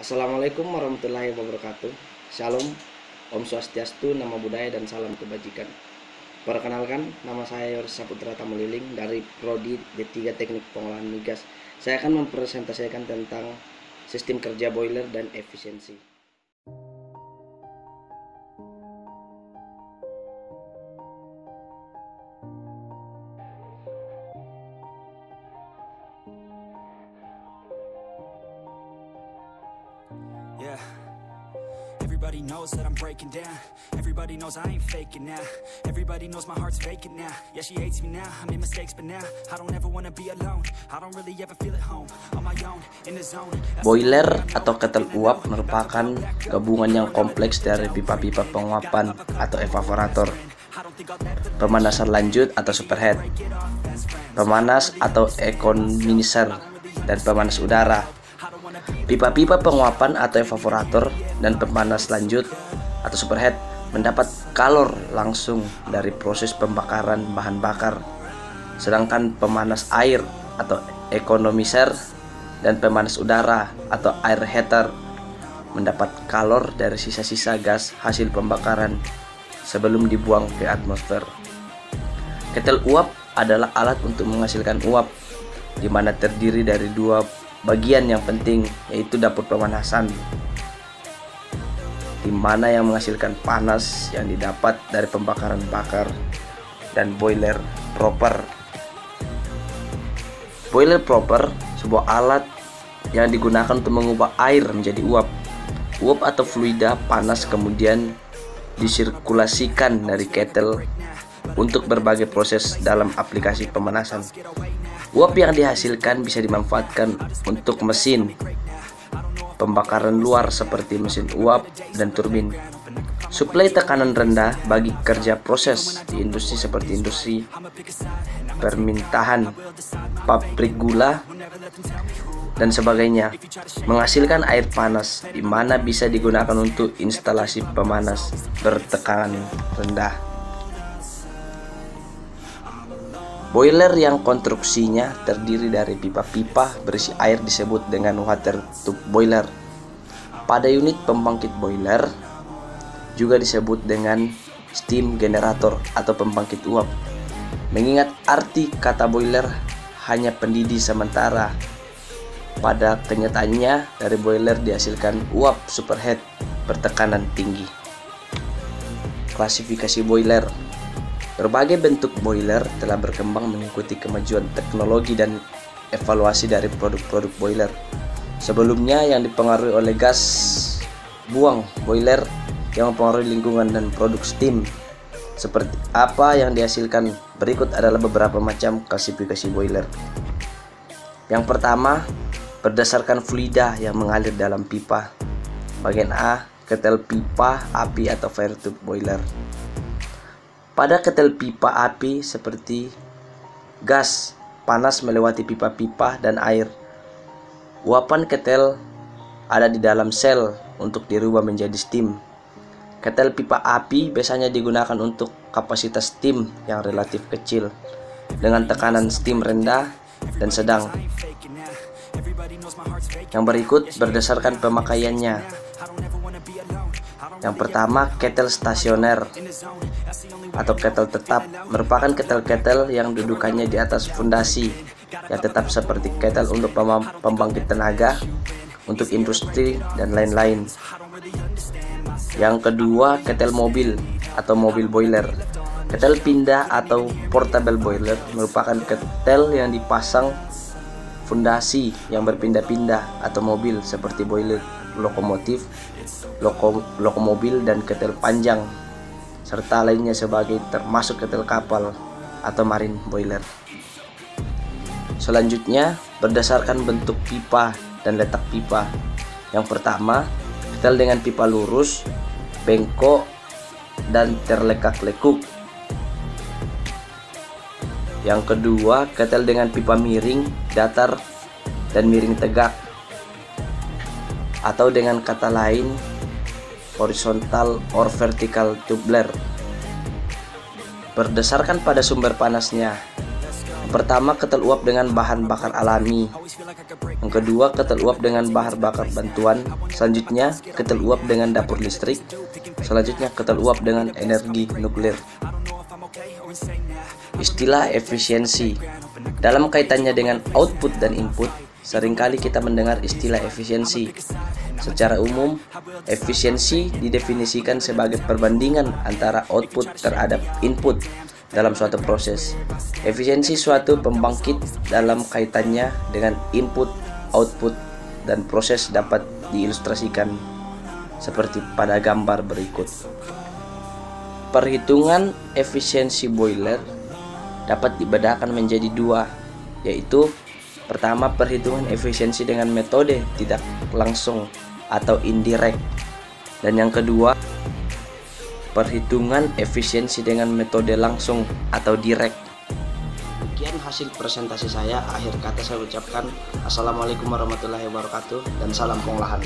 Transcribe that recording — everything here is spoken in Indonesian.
Assalamualaikum warahmatullahi wabarakatuh. Shalom, Om Swastiastu, Namo Buddhaya, dan salam kebajikan. Perkenalkan, nama saya Yoris Saputra Tamuliling dari Prodi D3 Teknik Pengolahan Migas. Saya akan mempresentasikan tentang sistem kerja boiler dan efisiensi. Yeah, everybody knows that I'm breaking down. Everybody knows I ain't faking now. Everybody knows my heart's vacant now. Yeah, she hates me now, I made mistakes but now I don't ever wanna be alone. I don't really ever feel at home, on my own, in the zone. Boiler atau ketel uap merupakan gabungan yang kompleks dari pipa-pipa penguapan atau evaporator, pemanasan lanjut atau superhead, pemanas atau economizer, dan pemanas udara. Pipa-pipa penguapan atau evaporator dan pemanas lanjut atau superhead mendapat kalor langsung dari proses pembakaran bahan bakar, sedangkan pemanas air atau economizer dan pemanas udara atau air heater mendapat kalor dari sisa-sisa gas hasil pembakaran sebelum dibuang ke atmosfer. Ketel uap adalah alat untuk menghasilkan uap, di mana terdiri dari dua bagian yang penting, yaitu dapur pemanasan, di mana yang menghasilkan panas yang didapat dari pembakaran bakar, dan boiler proper. Boiler proper sebuah alat yang digunakan untuk mengubah air menjadi uap. Uap atau fluida panas kemudian disirkulasikan dari ketel untuk berbagai proses dalam aplikasi pemanasan. Uap yang dihasilkan bisa dimanfaatkan untuk mesin pembakaran luar seperti mesin uap dan turbin. Suplai tekanan rendah bagi kerja proses di industri seperti industri permintahan, pabrik gula, dan sebagainya, menghasilkan air panas, di mana bisa digunakan untuk instalasi pemanas bertekanan rendah. Boiler yang konstruksinya terdiri dari pipa-pipa berisi air disebut dengan water tube boiler. Pada unit pembangkit boiler juga disebut dengan steam generator atau pembangkit uap. Mengingat arti kata boiler hanya pendidih sementara, pada kenyataannya dari boiler dihasilkan uap superhead bertekanan tinggi. Klasifikasi boiler. Berbagai bentuk boiler telah berkembang mengikuti kemajuan teknologi dan evaluasi dari produk-produk boiler. Sebelumnya yang dipengaruhi oleh gas buang boiler yang mempengaruhi lingkungan dan produk steam. Seperti apa yang dihasilkan berikut adalah beberapa macam klasifikasi boiler. Yang pertama, berdasarkan fluida yang mengalir dalam pipa. Bagian A, ketel pipa api atau fire tube boiler. Pada ketel pipa api seperti gas panas melewati pipa-pipa dan air. Uapan ketel ada di dalam sel untuk dirubah menjadi steam. Ketel pipa api biasanya digunakan untuk kapasitas steam yang relatif kecil dengan tekanan steam rendah dan sedang. Yang berikut berdasarkan pemakaiannya. Yang pertama, ketel stasioner atau ketel tetap merupakan ketel-ketel yang dudukannya di atas fondasi yang tetap seperti ketel untuk pembangkit tenaga, untuk industri, dan lain-lain. Yang kedua, ketel mobil atau mobil boiler. Ketel pindah atau portable boiler merupakan ketel yang dipasang fondasi yang berpindah-pindah atau mobil seperti boiler lokomotif, lokomobil, dan ketel panjang, serta lainnya sebagai termasuk ketel kapal atau marine boiler. Selanjutnya, berdasarkan bentuk pipa dan letak pipa. Yang pertama, ketel dengan pipa lurus, bengkok, dan terlekak-lekuk. Yang kedua, ketel dengan pipa miring, datar, dan miring tegak, atau dengan kata lain horizontal or vertical tubular. Berdasarkan pada sumber panasnya. Pertama, ketel uap dengan bahan bakar alami. Yang kedua, ketel uap dengan bahan bakar bantuan. Selanjutnya, ketel uap dengan dapur listrik. Selanjutnya, ketel uap dengan energi nuklir. Istilah efisiensi. Dalam kaitannya dengan output dan input, seringkali kita mendengar istilah efisiensi. Secara umum, efisiensi didefinisikan sebagai perbandingan antara output terhadap input dalam suatu proses. Efisiensi suatu pembangkit dalam kaitannya dengan input, output, dan proses dapat diilustrasikan seperti pada gambar berikut. Perhitungan efisiensi boiler dapat dibedakan menjadi dua, yaitu pertama, perhitungan efisiensi dengan metode tidak langsung atau indirect, dan yang kedua, perhitungan efisiensi dengan metode langsung atau direct. Sekian hasil presentasi saya. Akhir kata saya ucapkan Assalamualaikum warahmatullahi wabarakatuh dan salam pengolahan.